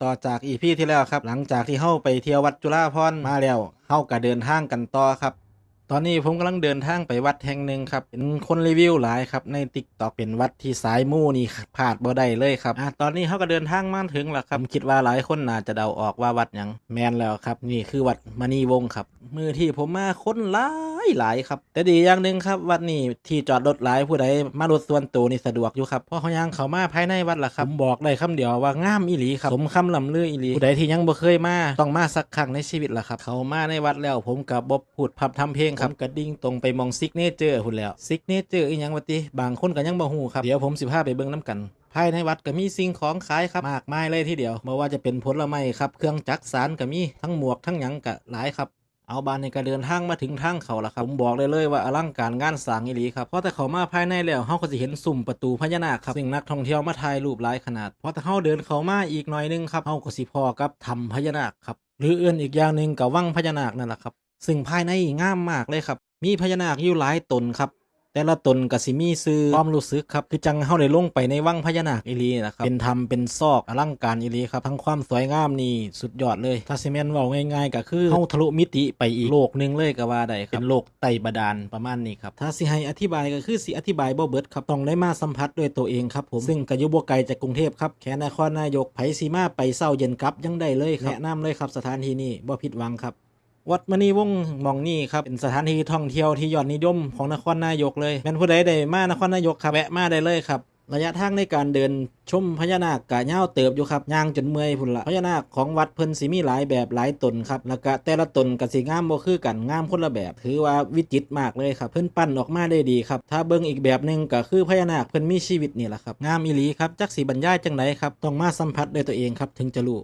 ต่อจากอีพีที่แล้วครับหลังจากที่เฮาไปเที่ยววัดจุฬาภรณ์มาแล้วเฮาก็เดินทางกันต่อครับตอนนี้ผมกำลังเดินทางไปวัดแห่งหนึ่งครับเป็นคนรีวิวหลายครับใน TikTok เป็นวัดที่สายมู่นี่พลาดบ่ได้เลยครับตอนนี้เฮาก็เดินทางมาถึงแล้วครับผมคิดว่าหลายคนน่าจะเดาออกว่าวัดหยังแม่นแล้วครับนี่คือวัดมณีวงศ์ครับมื้อที่ผมมาคนหลายครับแต่ดีอย่างหนึ่งครับวัดนี้ที่จอดรถหลายผู้ใดมารถส่วนตัวนี่สะดวกอยู่ครับเพราะเขาย่างเข้ามาภายในวัดล่ะครับผมบอกได้คำเดียวว่างามอีหลีครับสมคำล่ำลืออีหลีผู้ใดที่ยังบ่เคยมาต้องมาสักครั้งในชีวิตล่ะครับเขามาในวัดแล้วผมกับบ่พูดพร่ำทำเพลงครับกระดิ่งตรงไปมองซิกเนเจอร์พุ่นแล้วซิกเนเจอร์อีหยังวะติบางคนก็ยังบ่ฮู้ครับเดี๋ยวผมสิพาไปเบิ่งน้ำกันภายในวัดก็มีสิ่งของขายครับมากมายเลยทีเดียวบ่ว่าจะเป็นผลไม้ครับเครื่องจักสานก็มีทั้งหมวกทั้งหยังก็หลายครับ เอาบานในการเดินทางมาถึงทางเขาแล้วครับผมบอกเลยว่าอลังการงานสร้างอีหลีครับเพราะแต่เขามาภายในแล้วเฮาก็จะเห็นสุ่มประตูพญานาคครับซึ่งนักท่องเที่ยวมาถ่ายรูปหลายขนาดเพราะแต่เฮาเดินเข้ามาอีกหน่อยนึงครับเฮาก็สิพอกับถ้ำพญานาคครับหรืออื่นอีกอย่างหนึ่งกับวังพญานาคนั่นแหละครับซึ่งภายในงามมากเลยครับมีพญานาคอยู่หลายตนครับแต่ละตนก็สิมีซื่อความรู้สึกครับคือจังเฮาได้ลงไปในวังพญานาคอีหลีนะครับเป็นถ้ำเป็นซอกอลังการอีหลีครับทั้งความสวยงามนี่สุดยอดเลยถ้าสิแม่นเว้าง่ายๆก็คือเฮาทะลุมิติไปอีกโลกหนึงเลยก็ว่าได้ครับเป็นโลกใต้บาดาลประมาณนี้ครับถ้าสิให้อธิบายก็คือสิอธิบายบ่เบิดครับต้องได้มาสัมผัสด้วยตัวเองครับผมซึ่งก็อยู่บ่ไกลจากกรุงเทพครับแค่นครนายกไผสิมาไปเช้าเย็นกลับยังได้เลยครับแนะนำเลยครับสถานที่นี้บ่ผิดหวังครับ วัดมณีวงศ์หม่องนี้ครับเป็นสถานที่ท่องเที่ยวที่ยอดนิยมของนครนายกเลยแม่นผู้ใดได้มานครนายกครับแวะมาได้เลยครับระยะทางในการเดินชมพญานาคกะยาวเติบอยู่ครับย่างจนเมื่อยพุ่นละพญานาคของวัดเพิ่นสิมีหลายแบบหลายตนครับแล้วก็แต่ละตนก็สิงามบ่คือกันงามคนละแบบถือว่าวิจิตรมากเลยครับเพิ่นปั้นออกมาได้ดีครับถ้าเบิ่งอีกแบบหนึงก็คือพญานาคเพิ่นมีชีวิตนี่แหละครับงามอีหลีครับจักสิบรรยายจังไดครับต้องมาสัมผัสด้วยตัวเองครับถึงจะรู้